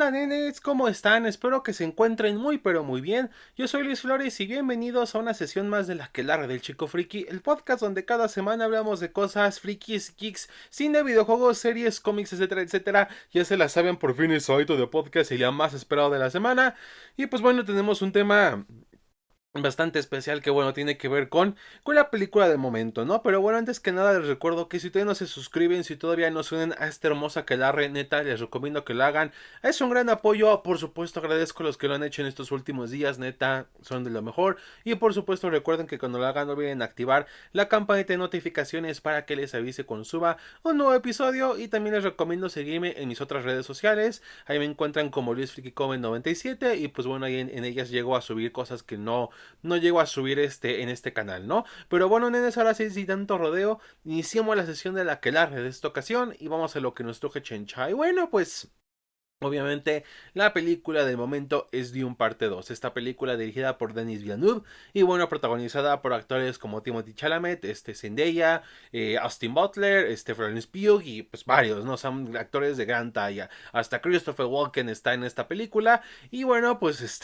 Hola nenes, ¿cómo están? Espero que se encuentren muy pero muy bien. Yo soy Luis Flores y bienvenidos a una sesión más de la Aquelarre del Chico Friki, el podcast donde cada semana hablamos de cosas frikis, geeks, cine, videojuegos, series, cómics, etcétera, etcétera. Ya se la saben, por fin es hoy de podcast y ya más esperado de la semana. Y pues bueno, tenemos un tema bastante especial que bueno tiene que ver con la película de momento, ¿no? Pero bueno, antes que nada les recuerdo que si todavía no se suscriben, si todavía no se unen a esta hermosa aquelarre, neta, les recomiendo que lo hagan. Es un gran apoyo, por supuesto agradezco a los que lo han hecho en estos últimos días, neta, son de lo mejor. Y por supuesto recuerden que cuando lo hagan no olviden activar la campanita de notificaciones para que les avise cuando suba un nuevo episodio. Y también les recomiendo seguirme en mis otras redes sociales, ahí me encuentran como LuisFrikiComen97 y pues bueno, ahí en ellas llego a subir cosas que no llego a subir en este canal, ¿no? Pero bueno, nenes, ahora sí, sin tanto rodeo, iniciamos la sesión de la aquelarre de esta ocasión y vamos a lo que nos truje Chencha. Y bueno, pues obviamente, la película del momento es Dune Parte 2. Esta película dirigida por Denis Villeneuve y bueno, protagonizada por actores como Timothy Chalamet, Zendaya, Austin Butler, Florence Pugh y pues varios, ¿no? Son actores de gran talla. Hasta Christopher Walken está en esta película y bueno, pues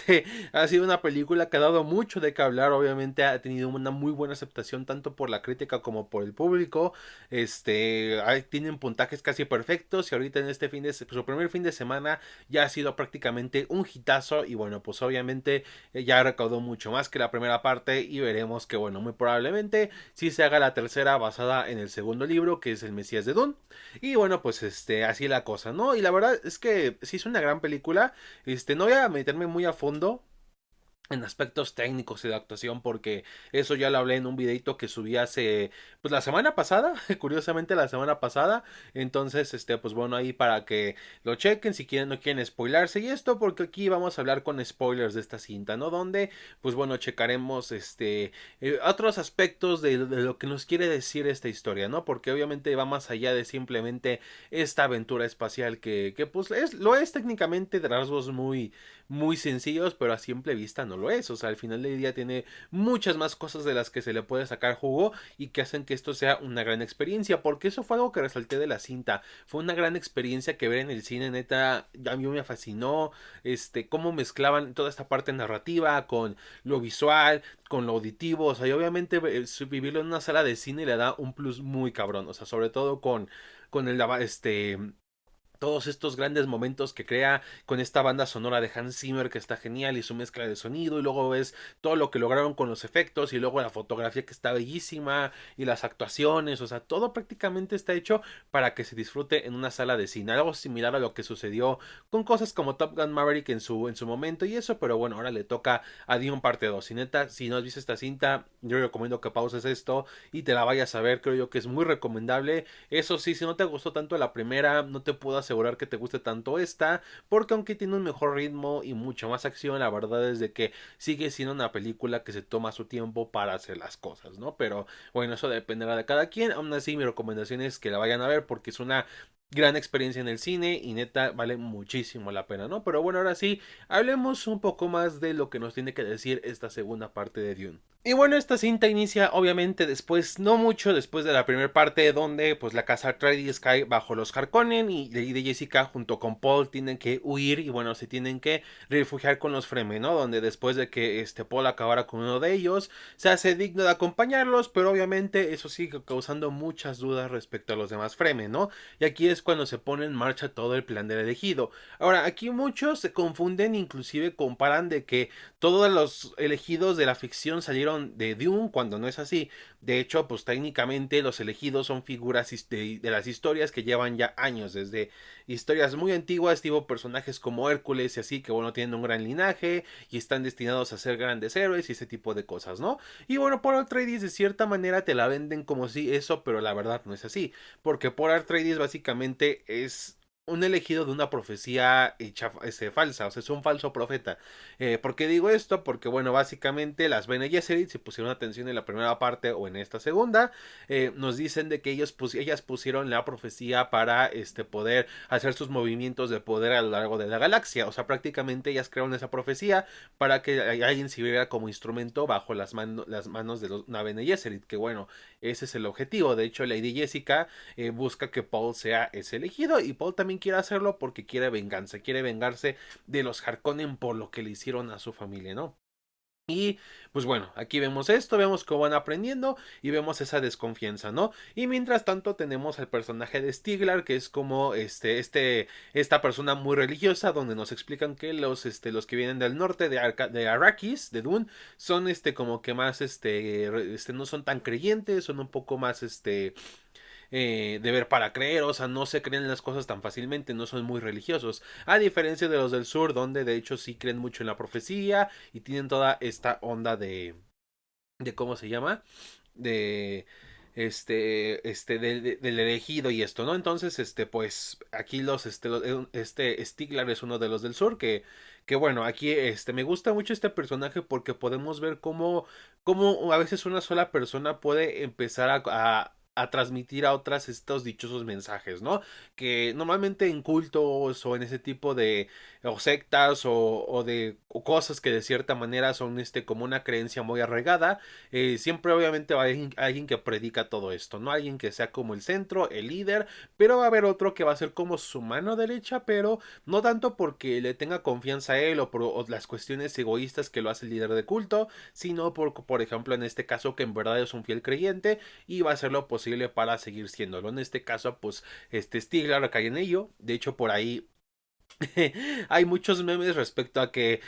ha sido una película que ha dado mucho de qué hablar. Obviamente ha tenido una muy buena aceptación tanto por la crítica como por el público. Tienen puntajes casi perfectos y ahorita en su primer fin de semana ya ha sido prácticamente un hitazo y bueno, pues obviamente ya recaudó mucho más que la primera parte y veremos que bueno, muy probablemente sí se haga la tercera basada en el segundo libro que es El Mesías de Dune y bueno, pues así la cosa, ¿no? Y la verdad es que sí es una gran película, no voy a meterme muy a fondo en aspectos técnicos y de actuación porque eso ya lo hablé en un videito que subí hace pues la semana pasada, curiosamente la semana pasada. Entonces pues bueno, ahí para que lo chequen si quieren, no quieren spoilarse y esto, porque aquí vamos a hablar con spoilers de esta cinta, ¿no? Donde pues bueno, checaremos otros aspectos de lo que nos quiere decir esta historia, ¿no? Porque obviamente va más allá de simplemente esta aventura espacial que pues lo es técnicamente de rasgos muy sencillos, pero a simple vista no lo es. O sea, al final del día tiene muchas más cosas de las que se le puede sacar jugo y que hacen que esto sea una gran experiencia, porque eso fue algo que resalté de la cinta. Fue una gran experiencia que ver en el cine, neta, a mí me fascinó, cómo mezclaban toda esta parte narrativa con lo visual, con lo auditivo, o sea, y obviamente vivirlo en una sala de cine le da un plus muy cabrón, o sea, sobre todo con todos estos grandes momentos que crea con esta banda sonora de Hans Zimmer que está genial y su mezcla de sonido y luego ves todo lo que lograron con los efectos y luego la fotografía que está bellísima y las actuaciones, o sea, todo prácticamente está hecho para que se disfrute en una sala de cine, algo similar a lo que sucedió con cosas como Top Gun Maverick en su momento y eso, pero bueno, ahora le toca a Dion parte 2 y neta, si no has visto esta cinta, yo recomiendo que pauses esto y te la vayas a ver, creo yo que es muy recomendable. Eso sí, si no te gustó tanto la primera, no te puedo asegurar que te guste tanto esta, porque aunque tiene un mejor ritmo y mucha más acción, la verdad es de que sigue siendo una película que se toma su tiempo para hacer las cosas, ¿no? Pero bueno, eso dependerá de cada quien. Aún así, mi recomendación es que la vayan a ver porque es una gran experiencia en el cine y neta vale muchísimo la pena, ¿no? Pero bueno, ahora sí, hablemos un poco más de lo que nos tiene que decir esta segunda parte de Dune. Y bueno, esta cinta inicia obviamente después, no mucho después de la primera parte, donde pues la casa Atreides cae bajo los Harkonnen y de Jessica junto con Paul tienen que huir y bueno, se tienen que refugiar con los Fremen, ¿no? Donde después de que Paul acabara con uno de ellos, se hace digno de acompañarlos, pero obviamente eso sigue causando muchas dudas respecto a los demás Fremen, ¿no? Y aquí es cuando se pone en marcha todo el plan del elegido. Ahora, aquí muchos se confunden, inclusive comparan de que todos los elegidos de la ficción salieron de Dune cuando no es así. De hecho, pues técnicamente los elegidos son figuras de las historias que llevan ya años, desde historias muy antiguas, tipo personajes como Hércules y así, que bueno, tienen un gran linaje y están destinados a ser grandes héroes y ese tipo de cosas, ¿no? Y bueno, por Atreides de cierta manera te la venden como si eso, pero la verdad no es así, porque por Atreides básicamente es un elegido de una profecía hecha falsa, o sea, es un falso profeta. ¿Por qué digo esto? Porque, bueno, básicamente las Bene Gesserit, si pusieron atención en la primera parte o en esta segunda, nos dicen de que ellas pusieron la profecía para poder hacer sus movimientos de poder a lo largo de la galaxia. O sea, prácticamente ellas crearon esa profecía para que alguien sirviera como instrumento bajo las manos de una Bene Gesserit, que bueno, ese es el objetivo. De hecho, Lady Jessica busca que Paul sea ese elegido y Paul también quiere hacerlo porque quiere venganza, quiere vengarse de los Harkonnen por lo que le hicieron a su familia, ¿no? Y pues bueno, aquí vemos esto, vemos cómo van aprendiendo y vemos esa desconfianza, ¿no? Y mientras tanto tenemos al personaje de Stiglar, que es como esta persona muy religiosa, donde nos explican que los que vienen del norte de Arrakis, de Dune, son como que más, no son tan creyentes, son un poco más, de ver para creer, o sea, no se creen las cosas tan fácilmente, no son muy religiosos, a diferencia de los del sur, donde de hecho sí creen mucho en la profecía y tienen toda esta onda de ¿cómo se llama? De del elegido y esto, ¿no? Entonces, pues aquí Stiglar es uno de los del sur que bueno, aquí me gusta mucho este personaje porque podemos ver cómo a veces una sola persona puede empezar a transmitir a otras estos dichosos mensajes, ¿no? Que normalmente en cultos o en ese tipo de o sectas o cosas que de cierta manera son como una creencia muy arraigada, siempre obviamente va a haber alguien que predica todo esto, ¿no? Alguien que sea como el centro, el líder, pero va a haber otro que va a ser como su mano derecha, pero no tanto porque le tenga confianza a él o las cuestiones egoístas que lo hace el líder de culto, sino por ejemplo, en este caso que en verdad es un fiel creyente y va a hacer lo posible para seguir siéndolo. En este caso, pues, Stiglar cae en ello. De hecho, por ahí hay muchos memes respecto a que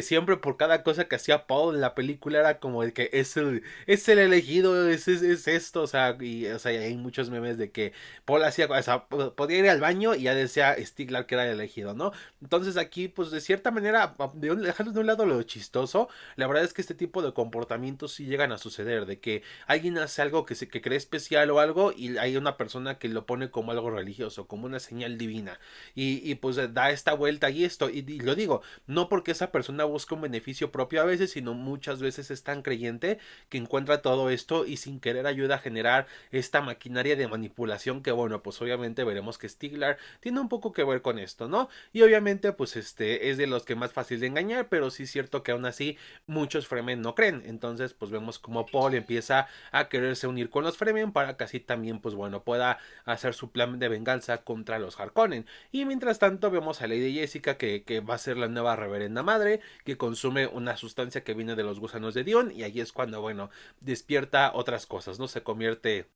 siempre por cada cosa que hacía Paul en la película era como de que es el elegido, es esto, o sea, hay muchos memes de que Paul hacía, o sea, podía ir al baño y ya decía Stiglar que era el elegido, ¿no? Entonces aquí, pues de cierta manera, dejando de un lado lo chistoso, la verdad es que este tipo de comportamientos sí llegan a suceder, de que alguien hace algo que cree especial o algo y hay una persona que lo pone como algo religioso, como una señal divina y pues da esta vuelta y esto, y lo digo, no porque esa persona busca un beneficio propio a veces, sino muchas veces es tan creyente que encuentra todo esto y sin querer ayuda a generar esta maquinaria de manipulación que bueno, pues obviamente veremos que Stiglar tiene un poco que ver con esto, ¿no? Y obviamente pues es de los que más fácil de engañar, pero sí es cierto que aún así muchos Fremen no creen, entonces pues vemos como Paul empieza a quererse unir con los Fremen para que así también pues bueno pueda hacer su plan de venganza contra los Harkonnen. Y mientras tanto vemos a Lady Jessica que va a ser la nueva reverenda madre, que consume una sustancia que viene de los gusanos de Dion y ahí es cuando, bueno, despierta otras cosas, ¿no? Se convierte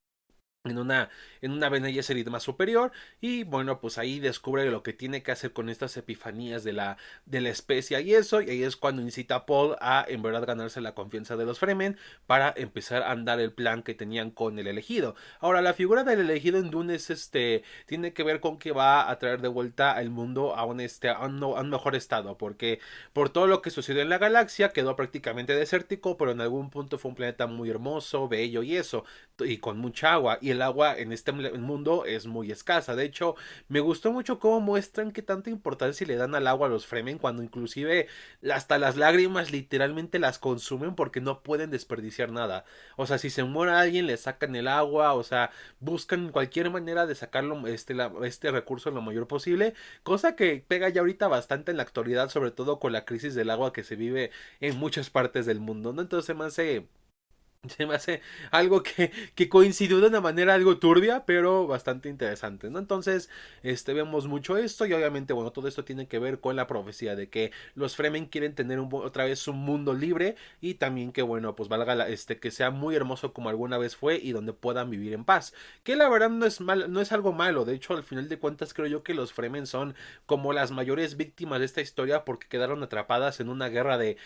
en una Bene Gesserit más superior y bueno pues ahí descubre lo que tiene que hacer con estas epifanías de la especia y eso y ahí es cuando incita a Paul a en verdad ganarse la confianza de los Fremen para empezar a andar el plan que tenían con el elegido. Ahora la figura del elegido en Dune tiene que ver con que va a traer de vuelta al mundo a un mejor estado porque por todo lo que sucedió en la galaxia quedó prácticamente desértico pero en algún punto fue un planeta muy hermoso, bello y eso y con mucha agua y el agua en este mundo es muy escasa. De hecho, me gustó mucho cómo muestran qué tanta importancia le dan al agua a los Fremen cuando inclusive hasta las lágrimas literalmente las consumen porque no pueden desperdiciar nada. O sea, si se muere alguien le sacan el agua, o sea, buscan cualquier manera de sacarlo este recurso lo mayor posible, cosa que pega ya ahorita bastante en la actualidad, sobre todo con la crisis del agua que se vive en muchas partes del mundo, ¿no? Entonces se me hace algo que coincidió de una manera algo turbia, pero bastante interesante, ¿no? Entonces, vemos mucho esto y obviamente, bueno, todo esto tiene que ver con la profecía de que los Fremen quieren tener otra vez un mundo libre y también que, bueno, pues valga que sea muy hermoso como alguna vez fue y donde puedan vivir en paz. Que la verdad no es mal, no es algo malo, de hecho, al final de cuentas creo yo que los Fremen son como las mayores víctimas de esta historia porque quedaron atrapadas en una guerra de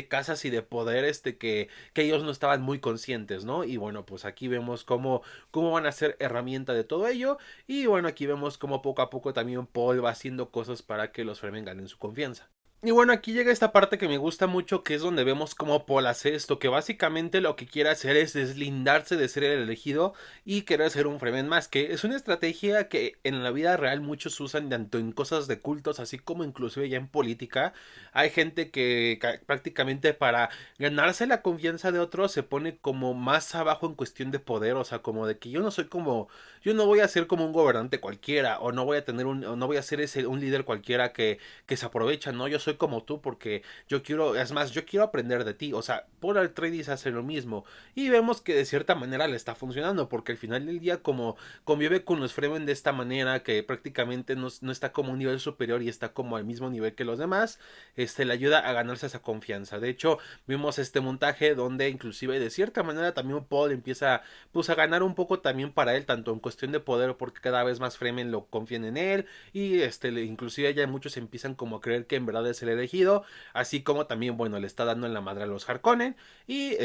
casas y de poder, que ellos no estaban muy conscientes, ¿no? Y bueno, pues aquí vemos cómo van a ser herramienta de todo ello. Y bueno, aquí vemos cómo poco a poco también Paul va haciendo cosas para que los Fremen ganen su confianza. Y bueno, aquí llega esta parte que me gusta mucho, que es donde vemos cómo Paul hace esto, que básicamente lo que quiere hacer es deslindarse de ser el elegido y querer ser un Fremen más, que es una estrategia que en la vida real muchos usan tanto en cosas de cultos, así como inclusive ya en política. Hay gente que prácticamente para ganarse la confianza de otros se pone como más abajo en cuestión de poder, o sea, como de que yo no voy a ser como un gobernante cualquiera, o no voy a tener o no voy a ser un líder cualquiera que se aprovecha, ¿no? Yo soy como tú porque yo quiero, es más, yo quiero aprender de ti. O sea, Paul Atreides hace lo mismo y vemos que de cierta manera le está funcionando porque al final del día como convive con los Fremen de esta manera que prácticamente no está como un nivel superior y está como al mismo nivel que los demás, le ayuda a ganarse esa confianza. De hecho, vimos este montaje donde inclusive de cierta manera también Paul empieza pues a ganar un poco también para él, tanto en cuestión de poder porque cada vez más Fremen lo confían en él y inclusive ya muchos empiezan como a creer que en verdad es el elegido, así como también bueno le está dando en la madre a los Harkonnen y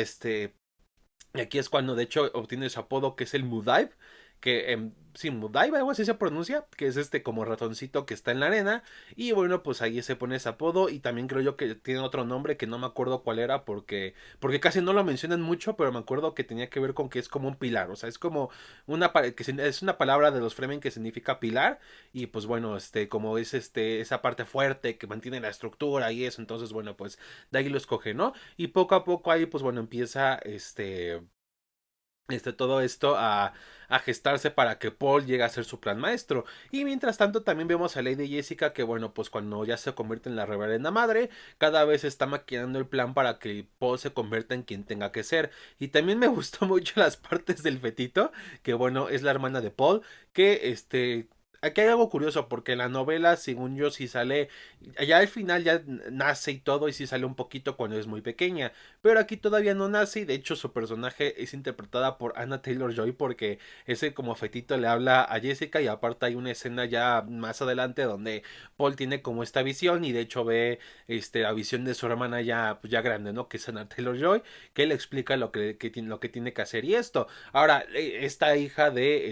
aquí es cuando de hecho obtiene su apodo que es el Mudaib, que sí, Mudaib, algo así se pronuncia, que es como ratoncito que está en la arena, y bueno, pues ahí se pone ese apodo, y también creo yo que tiene otro nombre que no me acuerdo cuál era, porque casi no lo mencionan mucho, pero me acuerdo que tenía que ver con que es como un pilar, o sea, es como es una palabra de los Fremen que significa pilar, y pues bueno, como es esa parte fuerte que mantiene la estructura y eso, entonces bueno, pues de ahí lo escoge, ¿no? Y poco a poco ahí, pues bueno, empieza todo esto a gestarse para que Paul llegue a ser su plan maestro. Y mientras tanto también vemos a Lady Jessica que bueno, pues cuando ya se convierte en la reverenda madre, cada vez está maquinando el plan para que Paul se convierta en quien tenga que ser. Y también me gustó mucho las partes del fetito, que bueno, es la hermana de Paul, que aquí hay algo curioso porque en la novela, según yo, sí sale, ya al final ya nace y todo, y sí sale un poquito cuando es muy pequeña, pero aquí todavía no nace y de hecho su personaje es interpretada por Anna Taylor-Joy porque ese como fetito le habla a Jessica y aparte hay una escena ya más adelante donde Paul tiene como esta visión y de hecho ve la visión de su hermana ya, pues ya grande, ¿no? Que es Anna Taylor-Joy, que le explica lo que tiene que hacer y esto. Ahora, esta hija de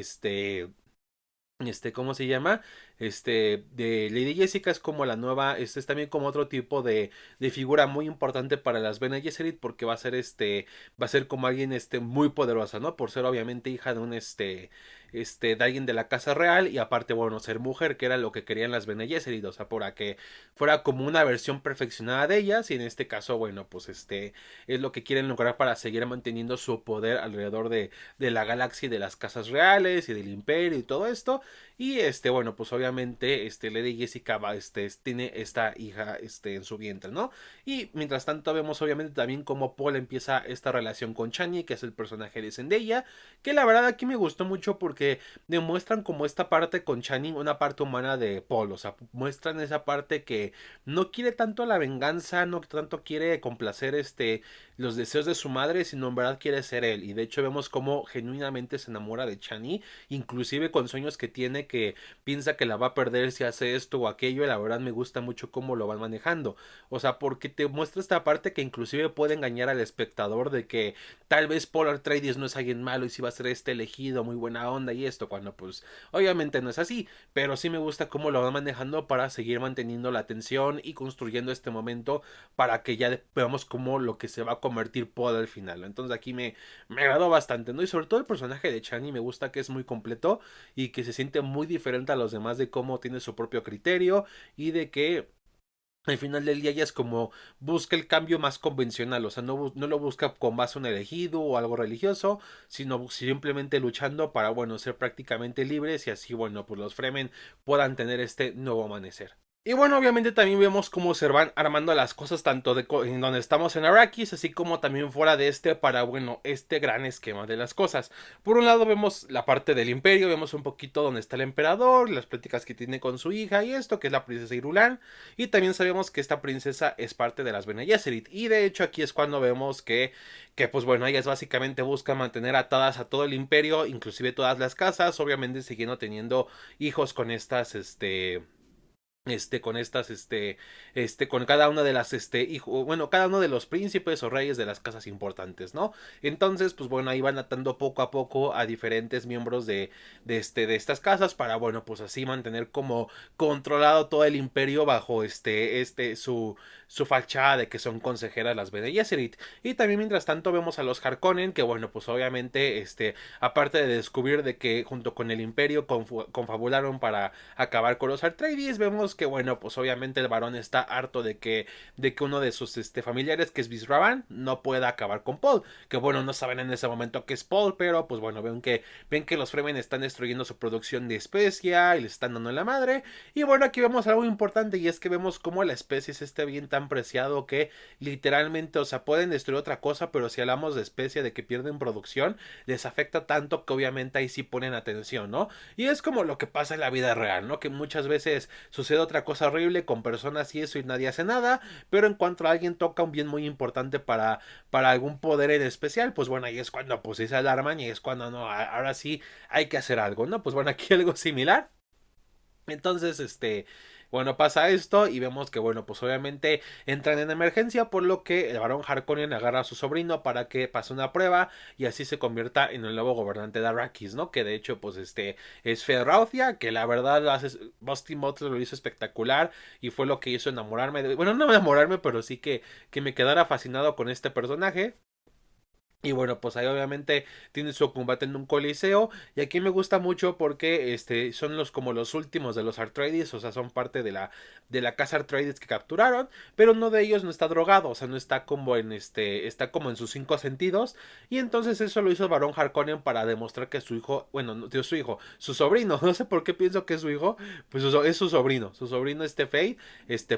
¿cómo se llama? De Lady Jessica es como la nueva, es también como otro tipo de figura muy importante para las Bene Gesserit porque va a ser como alguien, muy poderosa, ¿no? Por ser obviamente hija de un, de alguien de la casa real y aparte, bueno, ser mujer, que era lo que querían las Bene Gesserit, o sea, para que fuera como una versión perfeccionada de ellas y en este caso, bueno, pues es lo que quieren lograr para seguir manteniendo su poder alrededor de la galaxia y de las casas reales y del imperio y todo esto y bueno, pues obviamente Lady Jessica tiene esta hija en su vientre, ¿no? Y mientras tanto vemos obviamente también cómo Paul empieza esta relación con Chani, que es el personaje de Zendaya, que la verdad aquí me gustó mucho porque demuestran como esta parte con Chani, una parte humana de Paul, o sea, muestran esa parte que no quiere tanto la venganza, no tanto quiere complacer los deseos de su madre, sino en verdad quiere ser él. Y de hecho vemos cómo genuinamente se enamora de Chani, inclusive con sueños que tiene que piensa que la va a perder si hace esto o aquello. Y la verdad me gusta mucho cómo lo van manejando. O sea, porque te muestra esta parte que inclusive puede engañar al espectador de que tal vez Paul Atreides no es alguien malo y si va a ser elegido, muy buena onda y esto, cuando pues obviamente no es así. Pero sí me gusta cómo lo van manejando para seguir manteniendo la atención y construyendo este momento para que ya veamos cómo lo que se va a convertir Paul al final. Entonces aquí me agradó bastante, ¿no? Y sobre todo el personaje de Chani me gusta que es muy completo y que se siente muy diferente a los demás de cómo tiene su propio criterio y de que al final del día ella es como busca el cambio más convencional, o sea, no lo busca con base en un elegido o algo religioso, sino simplemente luchando para, bueno, ser prácticamente libres y así, bueno, pues los Fremen puedan tener este nuevo amanecer. Y bueno, obviamente también vemos cómo se van armando las cosas tanto en donde estamos en Arrakis, así como también fuera de para, bueno, este gran esquema de las cosas. Por un lado vemos la parte del imperio, vemos un poquito donde está el emperador, las pláticas que tiene con su hija y esto, que es la princesa Irulan, y también sabemos que esta princesa es parte de las Bene Gesserit, y de hecho aquí es cuando vemos que pues bueno, ellas básicamente buscan mantener atadas a todo el imperio, inclusive todas las casas, obviamente siguiendo teniendo hijos con estas, con estas, con cada una de las, hijo, bueno, cada uno de los príncipes o reyes de las casas importantes, ¿no? Entonces, pues bueno, ahí van atando poco a poco a diferentes miembros de estas casas para, bueno, pues así mantener como controlado todo el imperio bajo, su fachada de que son consejeras las Bene Gesserit. Y también, mientras tanto, vemos a los Harkonnen, que bueno, pues obviamente, aparte de descubrir de que junto con el imperio confabularon para acabar con los Atreides, vemos vemos que bueno, pues obviamente el varón está harto de que uno de sus familiares, que es Visravan, no pueda acabar con Paul. Que bueno, no saben en ese momento que es Paul, pero pues bueno, ven que los Fremen están destruyendo su producción de especia y les están dando en la madre. Y bueno, aquí vemos algo importante, y es que vemos cómo la especie es este bien tan preciado que literalmente, o sea, pueden destruir otra cosa, pero si hablamos de especie de que pierden producción, les afecta tanto que obviamente ahí sí ponen atención, ¿no? Y es como lo que pasa en la vida real, ¿no? Que muchas veces sucede otra cosa horrible con personas y eso y nadie hace nada, pero en cuanto alguien toca un bien muy importante para algún poder en especial, pues bueno, ahí es cuando pues sí se alarman y es cuando no, ahora sí hay que hacer algo, ¿no? Pues bueno, aquí algo similar. Entonces, bueno, pasa esto y vemos que, bueno, pues obviamente entran en emergencia, por lo que el barón Harkonnen agarra a su sobrino para que pase una prueba y así se convierta en el nuevo gobernante de Arrakis, ¿no? Que de hecho, pues es Fedrautia, que la verdad Bustin Butler lo hizo espectacular y fue lo que hizo enamorarme, bueno, no enamorarme, pero sí que me quedara fascinado con este personaje. Y bueno, pues ahí obviamente tiene su combate en un coliseo. Y aquí me gusta mucho porque son los como los últimos de los Atreides. O sea, son parte de la casa Atreides que capturaron. Pero uno de ellos no está drogado. O sea, no está como está como en sus cinco sentidos. Y entonces eso lo hizo Barón Harkonnen para demostrar que su hijo, bueno, no tío, su hijo, su sobrino, no sé por qué pienso que es su hijo, pues es su sobrino. Su sobrino Fade,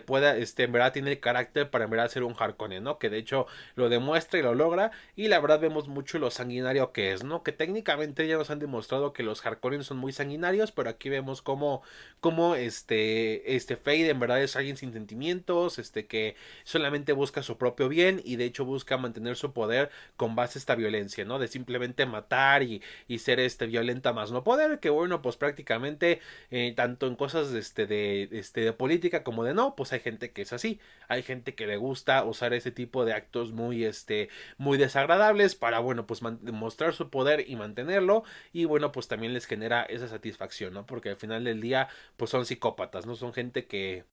pueda, en verdad tiene el carácter para en verdad ser un Harkonnen, ¿no? Que de hecho lo demuestra y lo logra. Y la verdad vemos mucho lo sanguinario que es, ¿no? Que técnicamente ya nos han demostrado que los Harkonnen son muy sanguinarios, pero aquí vemos cómo Fade en verdad es alguien sin sentimientos, que solamente busca su propio bien y de hecho busca mantener su poder con base a esta violencia, ¿no? De simplemente matar y ser violenta más no poder, que bueno, pues prácticamente tanto en cosas de política como de no, pues hay gente que es así, hay gente que le gusta usar ese tipo de actos muy desagradables para, bueno, pues mostrar su poder y mantenerlo. Y bueno, pues también les genera esa satisfacción, ¿no? Porque al final del día, pues son psicópatas, ¿no? Son gente que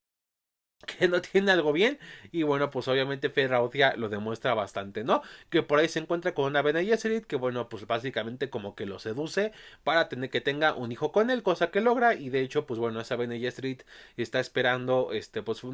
no tiene algo bien. Y bueno, pues obviamente Fedrautia lo demuestra bastante, ¿no? Que por ahí se encuentra con una Bene Gesserit que, bueno, pues básicamente como que lo seduce para tener que tenga un hijo con él, cosa que logra. Y de hecho, pues bueno, esa Bene Gesserit está esperando, pues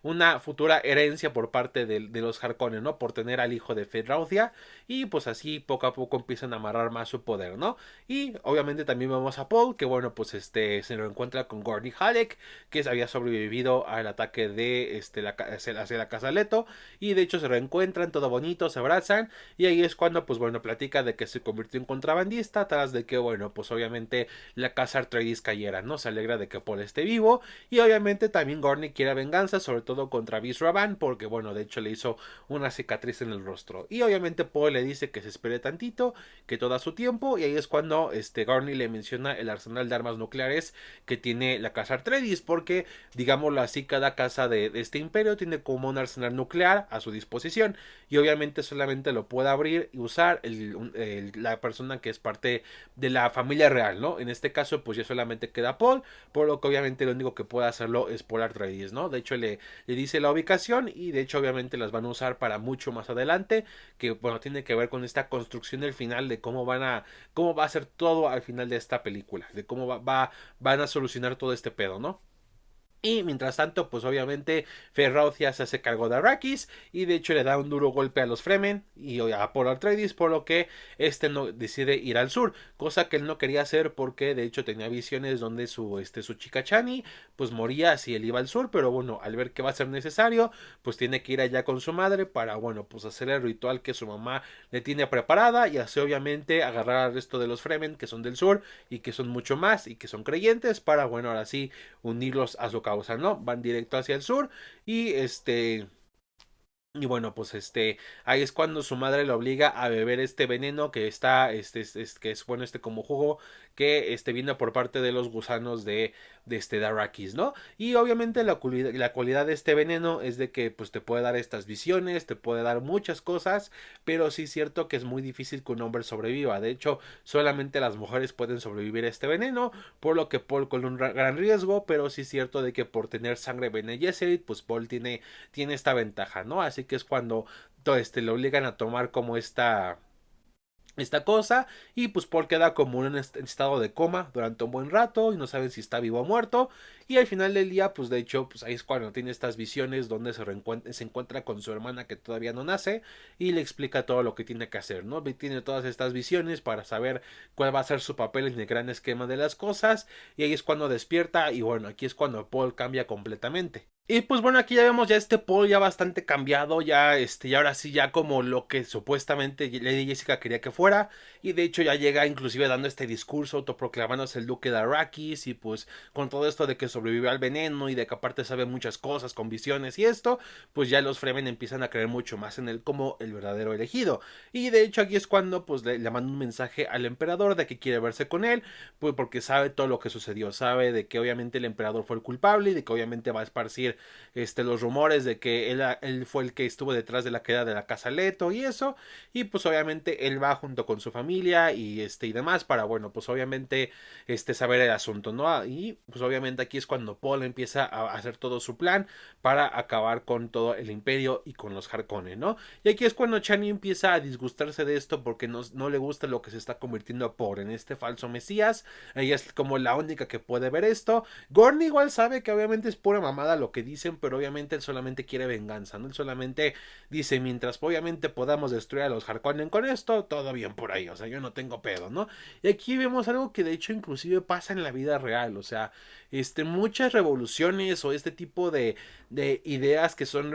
una futura herencia por parte de los Harkonnen, ¿no? Por tener al hijo de Fedrautia. Y pues así poco a poco empiezan a amarrar más su poder, ¿no? Y obviamente también vemos a Paul, que bueno, pues se lo encuentra con Gurney Halleck, que había sobrevivido al ataque de hacia la casa Leto. Y de hecho se reencuentran, todo bonito, se abrazan. Y ahí es cuando, pues bueno, platica de que se convirtió en contrabandista, tras de que, bueno, pues obviamente la casa Atreides cayera, ¿no? Se alegra de que Paul esté vivo. Y obviamente también Gurney quiere venganza, sobre todo contra Visravan, porque, bueno, de hecho le hizo una cicatriz en el rostro. Y obviamente Paul le dice que se espere tantito, que todo a su tiempo. Y ahí es cuando Gurney le menciona el arsenal de armas nucleares que tiene la casa Atreides, porque digámoslo así, cada casa de este imperio tiene como un arsenal nuclear a su disposición y obviamente solamente lo puede abrir y usar la persona que es parte de la familia real, ¿no? En este caso pues ya solamente queda Paul, por lo que obviamente lo único que puede hacerlo es Paul Atreides, ¿no? De hecho le dice la ubicación y de hecho obviamente las van a usar para mucho más adelante, que bueno, tiene que ver con esta construcción del final de cómo va a ser todo al final de esta película, de cómo van a solucionar todo este pedo, ¿no? Y mientras tanto, pues obviamente Ferraucia se hace cargo de Arrakis y de hecho le da un duro golpe a los Fremen y a Paul Atreides, por lo que no decide ir al sur, cosa que él no quería hacer porque de hecho tenía visiones donde su chica Chani pues moría si él iba al sur, pero bueno, al ver que va a ser necesario, pues tiene que ir allá con su madre para, bueno, pues hacer el ritual que su mamá le tiene preparada y así obviamente agarrar al resto de los Fremen que son del sur y que son mucho más y que son creyentes para, bueno, ahora sí unirlos a su causa, ¿no? Van directo hacia el sur y y bueno, pues ahí es cuando su madre lo obliga a beber este veneno que está, que es bueno, como jugo que viene por parte de los gusanos de Arrakis, ¿no? Y obviamente la cualidad de este veneno es de que pues te puede dar estas visiones, te puede dar muchas cosas, pero sí es cierto que es muy difícil que un hombre sobreviva. De hecho, solamente las mujeres pueden sobrevivir a este veneno, por lo que Paul con un gran riesgo, pero sí es cierto de que por tener sangre Bene Gesserit, pues Paul tiene esta ventaja, ¿no? Así que es cuando lo obligan a tomar como esta cosa y pues Paul queda como en estado de coma durante un buen rato y no saben si está vivo o muerto y al final del día pues de hecho pues ahí es cuando tiene estas visiones donde se encuentra con su hermana que todavía no nace y le explica todo lo que tiene que hacer, ¿no? Tiene todas estas visiones para saber cuál va a ser su papel en el gran esquema de las cosas y ahí es cuando despierta y bueno, aquí es cuando Paul cambia completamente. Y pues bueno, aquí ya vemos ya este Paul ya bastante cambiado, ya y ahora sí ya como lo que supuestamente Lady Jessica quería que fuera, y de hecho ya llega inclusive dando este discurso autoproclamándose el duque de Arrakis, y pues con todo esto de que sobrevivió al veneno y de que aparte sabe muchas cosas con visiones y esto, pues ya los Fremen empiezan a creer mucho más en él como el verdadero elegido. Y de hecho aquí es cuando pues le manda un mensaje al emperador de que quiere verse con él, pues porque sabe todo lo que sucedió, sabe de que obviamente el emperador fue el culpable y de que obviamente va a esparcir los rumores de que él fue el que estuvo detrás de la queda de la casa Leto y eso, y pues obviamente él va junto con su familia y demás para, bueno, pues obviamente saber el asunto, ¿no? Y pues obviamente aquí es cuando Paul empieza a hacer todo su plan para acabar con todo el imperio y con los Harkonnen, ¿no? Y aquí es cuando Chani empieza a disgustarse de esto porque no le gusta lo que se está convirtiendo a Paul en este falso mesías. Ella es como la única que puede ver esto. Gorn igual sabe que obviamente es pura mamada lo que dicen, pero obviamente él solamente quiere venganza, ¿no? Él solamente dice, mientras obviamente podamos destruir a los Harkonnen con esto, todo bien por ahí, o sea, yo no tengo pedo, ¿no? Y aquí vemos algo que de hecho inclusive pasa en la vida real, o sea, muchas revoluciones o este tipo de ideas que son,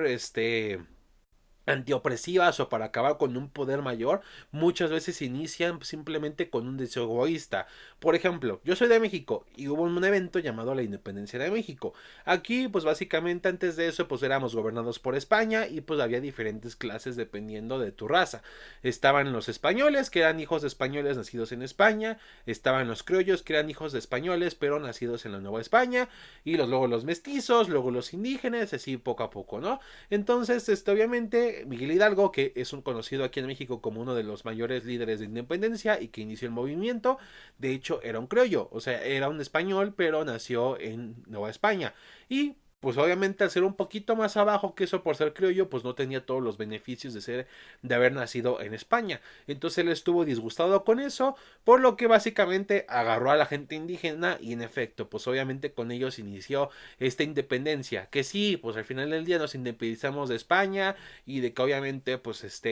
antiopresivas o para acabar con un poder mayor, muchas veces inician simplemente con un deseo egoísta. Por ejemplo, yo soy de México y hubo un evento llamado la Independencia de México. Aquí, pues básicamente antes de eso, pues éramos gobernados por España y pues había diferentes clases dependiendo de tu raza. Estaban los españoles, que eran hijos de españoles nacidos en España, estaban los criollos, que eran hijos de españoles, pero nacidos en la Nueva España, y luego los mestizos, luego los indígenas, así poco a poco, ¿no? Entonces, obviamente, Miguel Hidalgo, que es un conocido aquí en México como uno de los mayores líderes de independencia y que inició el movimiento, de hecho era un criollo, o sea, era un español, pero nació en Nueva España. Y pues obviamente al ser un poquito más abajo que eso por ser criollo, pues no tenía todos los beneficios de haber nacido en España. Entonces él estuvo disgustado con eso, por lo que básicamente agarró a la gente indígena y en efecto, pues obviamente con ellos inició esta independencia, que sí, pues al final del día nos independizamos de España y de que obviamente pues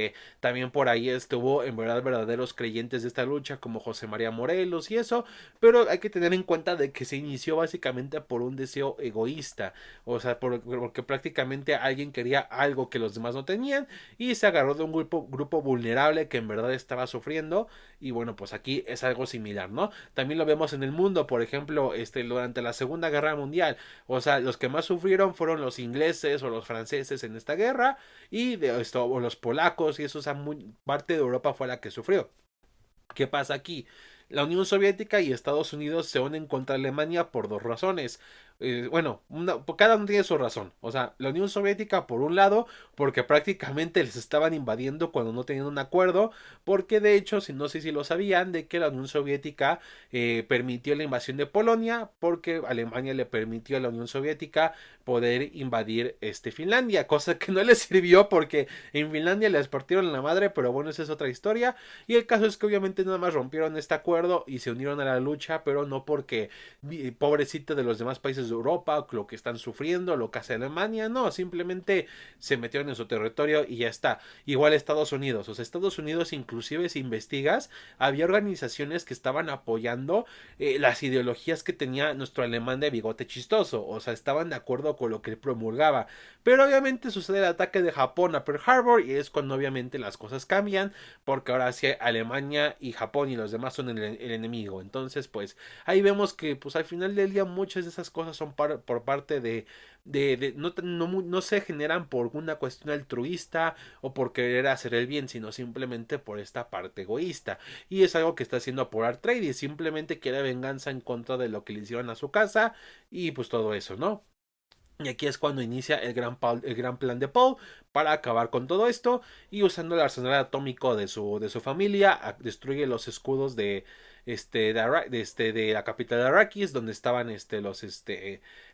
también por ahí estuvo en verdad verdaderos creyentes de esta lucha como José María Morelos y eso, pero hay que tener en cuenta de que se inició básicamente por un deseo egoísta, o sea, porque prácticamente alguien quería algo que los demás no tenían y se agarró de un grupo vulnerable que en verdad estaba sufriendo y bueno, pues aquí es algo similar, ¿no? También lo vemos en el mundo, por ejemplo, durante la Segunda Guerra Mundial, o sea, los que más sufrieron fueron los ingleses o los franceses en esta guerra y o los polacos y eso, o sea, parte de Europa fue la que sufrió. ¿Qué pasa aquí? La Unión Soviética y Estados Unidos se unen contra Alemania por dos razones. Bueno, cada uno tiene su razón. O sea, la Unión Soviética por un lado, porque prácticamente les estaban invadiendo cuando no tenían un acuerdo, porque de hecho, si no sé si lo sabían, de que la Unión Soviética permitió la invasión de Polonia, porque Alemania le permitió a la Unión Soviética poder invadir Finlandia, cosa que no les sirvió porque en Finlandia les partieron la madre, pero bueno, esa es otra historia. Y el caso es que obviamente nada más rompieron este acuerdo y se unieron a la lucha, pero no porque pobrecito de los demás países de Europa, lo que están sufriendo, lo que hace Alemania, no, simplemente se metieron en su territorio y ya está. Igual Estados Unidos, o sea, Estados Unidos inclusive si investigas, había organizaciones que estaban apoyando las ideologías que tenía nuestro alemán de bigote chistoso, o sea, estaban de acuerdo con lo que él promulgaba, pero obviamente sucede el ataque de Japón a Pearl Harbor y es cuando obviamente las cosas cambian, porque ahora sí Alemania y Japón y los demás son el enemigo. Entonces, pues ahí vemos que pues al final del día muchas de esas cosas son por parte no se generan por una cuestión altruista o por querer hacer el bien, sino simplemente por esta parte egoísta. Y es algo que está haciendo por Atreides, simplemente quiere venganza en contra de lo que le hicieron a su casa y pues todo eso, ¿no? Y aquí es cuando inicia el gran plan de Paul para acabar con todo esto. Y usando el arsenal atómico de su familia, destruye los escudos de la capital de Arrakis, donde estaban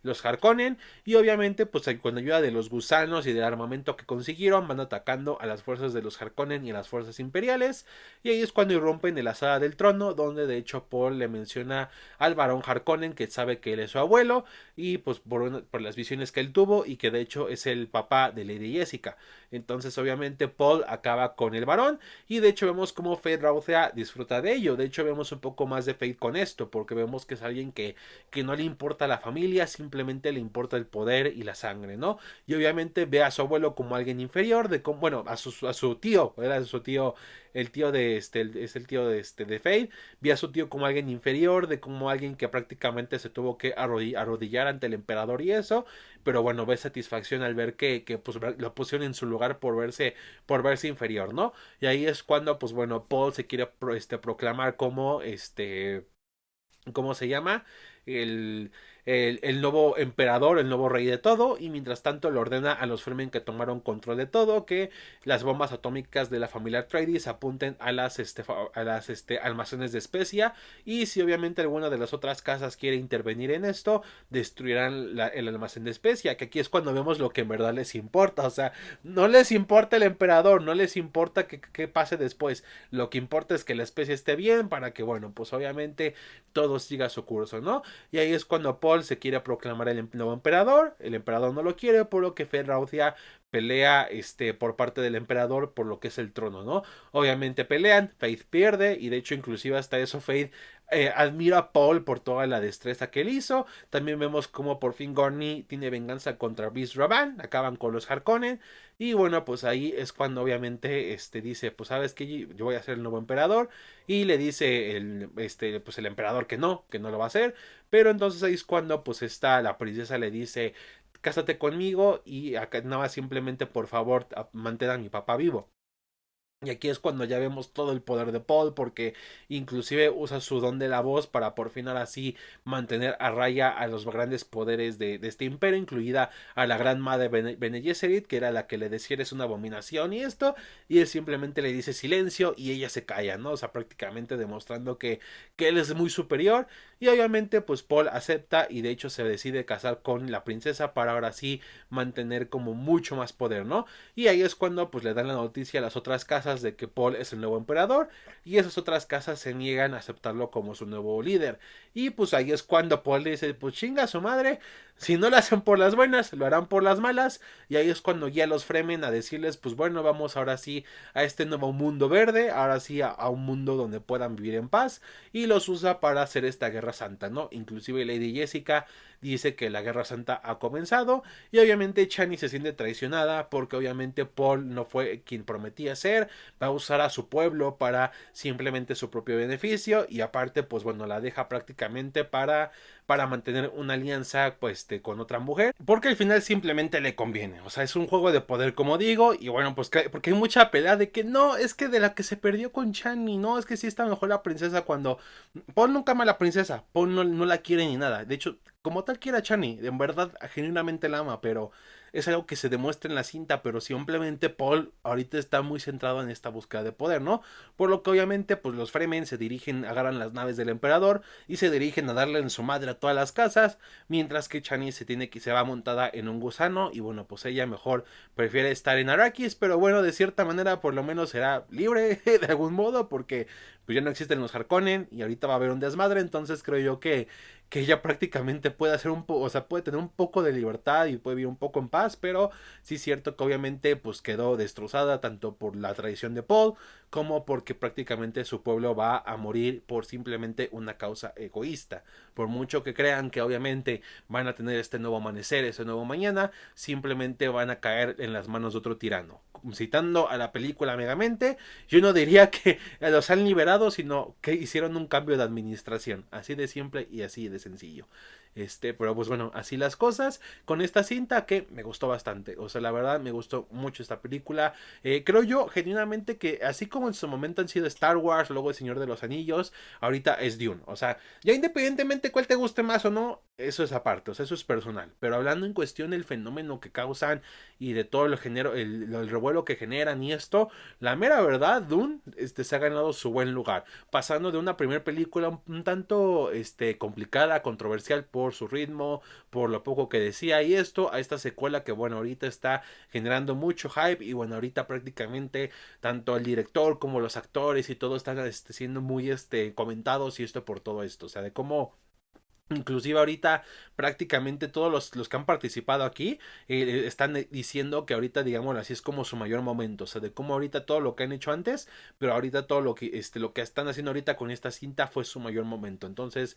los Harkonnen. Y obviamente, pues con ayuda de los gusanos y del armamento que consiguieron, van atacando a las fuerzas de los Harkonnen y a las fuerzas imperiales. Y ahí es cuando irrumpen en la sala del trono, donde de hecho Paul le menciona al barón Harkonnen que sabe que él es su abuelo. Y pues por las visiones que él tuvo y que de hecho es el papá de Lady Jessica. Entonces obviamente Paul acaba con el varón y de hecho vemos como Fade Rautha disfruta de ello. De hecho vemos un poco más de Fade con esto porque vemos que es alguien que no le importa la familia, simplemente le importa el poder y la sangre, ¿no? Y obviamente ve a su abuelo como alguien inferior, bueno, a su tío, era su tío, el tío de es el tío de Fade, ve a su tío como alguien inferior, de como alguien que prácticamente se tuvo que arrodillar ante el emperador y eso, pero bueno, ve satisfacción al ver que pues lo pusieron en su lugar por verse inferior, ¿no? Y ahí es cuando pues bueno, Paul se quiere proclamar como ¿cómo se llama? El, el nuevo emperador, el nuevo rey de todo, y mientras tanto le ordena a los Fremen que tomaron control de todo que las bombas atómicas de la familia Atreides apunten a las almacenes de especia, y si obviamente alguna de las otras casas quiere intervenir en esto, destruirán el almacén de especia, que aquí es cuando vemos lo que en verdad les importa, o sea, no les importa el emperador, no les importa que pase después, lo que importa es que la especie esté bien para que, bueno, pues obviamente todo siga su curso, ¿no? Y ahí es cuando Paul se quiere proclamar el nuevo emperador. El emperador no lo quiere, por lo que Feyd-Rautha pelea por parte del emperador por lo que es el trono, ¿no? Obviamente pelean, Faith pierde y de hecho inclusive hasta eso Faith admira a Paul por toda la destreza que él hizo. También vemos como por fin Gorni tiene venganza contra Beast Raban, acaban con los Harkonnen y bueno, pues ahí es cuando obviamente dice, pues sabes que yo voy a ser el nuevo emperador y le dice pues el emperador que no lo va a hacer, pero entonces ahí es cuando pues la princesa le dice, cásate conmigo y acá nada simplemente por favor mantén a mi papá vivo. Y aquí es cuando ya vemos todo el poder de Paul, porque inclusive usa su don de la voz para por fin ahora sí mantener a raya a los grandes poderes de este imperio, incluida a la gran madre Bene Gesserit, que era la que le decía eres una abominación y esto, y él simplemente le dice silencio y ella se calla, ¿no? O sea, prácticamente demostrando que él es muy superior, y obviamente pues Paul acepta y de hecho se decide casar con la princesa para ahora sí mantener como mucho más poder, ¿no? Y ahí es cuando pues le dan la noticia a las otras casas de que Paul es el nuevo emperador y esas otras casas se niegan a aceptarlo como su nuevo líder. Y pues ahí es cuando Paul dice, pues chinga su madre, si no lo hacen por las buenas, lo harán por las malas. Y ahí es cuando ya los Fremen a decirles, pues bueno, vamos ahora sí a este nuevo mundo verde, ahora sí a un mundo donde puedan vivir en paz. Y los usa para hacer esta guerra santa, ¿no? Inclusive Lady Jessica dice que la guerra santa ha comenzado y obviamente Chani se siente traicionada porque obviamente Paul no fue quien prometía ser, va a usar a su pueblo para simplemente su propio beneficio y aparte pues bueno la deja prácticamente para mantener una alianza pues con otra mujer porque al final simplemente le conviene, o sea es un juego de poder como digo y bueno pues porque hay mucha pelea de que no es que de la que se perdió con Chani no es que sí está mejor la princesa cuando Paul nunca ama a la princesa, Paul no la quiere ni nada, de hecho como tal quiere a Chani, en verdad genuinamente la ama, pero es algo que se demuestra en la cinta, pero simplemente Paul ahorita está muy centrado en esta búsqueda de poder, ¿no? Por lo que obviamente pues los Fremen se dirigen, agarran las naves del emperador y se dirigen a darle en su madre a todas las casas, mientras que Chani se va montada en un gusano y bueno, pues ella mejor prefiere estar en Arrakis, pero bueno, de cierta manera por lo menos será libre de algún modo porque pues ya no existen los Harkonnen y ahorita va a haber un desmadre, entonces creo yo que ella prácticamente puede hacer un poco, o sea, puede tener un poco de libertad y puede vivir un poco en paz, pero sí es cierto que obviamente pues quedó destrozada tanto por la traición de Paul como porque prácticamente su pueblo va a morir por simplemente una causa egoísta. Por mucho que crean que obviamente van a tener este nuevo amanecer, este nuevo mañana, simplemente van a caer en las manos de otro tirano. Citando a la película Megamente, yo no diría que los han liberado, sino que hicieron un cambio de administración. Así de simple y así de sencillo. Pero pues bueno, así las cosas con esta cinta que me gustó bastante. O sea, la verdad me gustó mucho esta película. Creo yo genuinamente que así como en su momento han sido Star Wars, luego El Señor de los Anillos, ahorita es Dune. O sea, ya independientemente cuál te guste más o no, Eso es aparte, o sea, eso es personal. Pero hablando en cuestión del fenómeno que causan y de todo el revuelo que generan y esto, la mera verdad, Dune se ha ganado su buen lugar. Pasando de una primera película un tanto complicada, controversial por su ritmo, por lo poco que decía y esto, a esta secuela que bueno, ahorita está generando mucho hype y bueno, ahorita prácticamente tanto el director como los actores y todo están siendo muy comentados y esto por todo esto. O sea, de cómo inclusive ahorita prácticamente todos los que han participado aquí están diciendo que ahorita, digamos así, es como su mayor momento. O sea, de cómo ahorita todo lo que han hecho antes, pero ahorita todo lo que están haciendo ahorita con esta cinta fue su mayor momento. Entonces,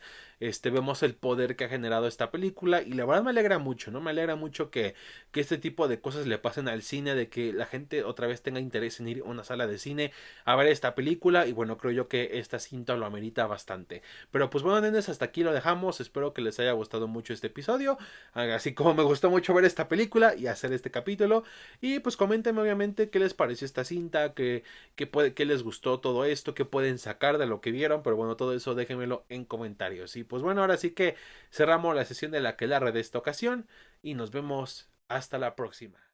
vemos el poder que ha generado esta película y la verdad me alegra mucho, ¿no? Me alegra mucho que este tipo de cosas le pasen al cine, de que la gente otra vez tenga interés en ir a una sala de cine a ver esta película y bueno, creo yo que esta cinta lo amerita bastante. Pero pues bueno, nenes, hasta aquí lo dejamos. Espero que les haya gustado mucho este episodio. Así como me gustó mucho ver esta película y hacer este capítulo. Y pues coméntenme obviamente qué les pareció esta cinta, qué les gustó todo esto, qué pueden sacar de lo que vieron. Pero bueno, todo eso déjenmelo en comentarios. Y pues bueno, ahora sí que cerramos la sesión de la que la red de esta ocasión. Y nos vemos hasta la próxima.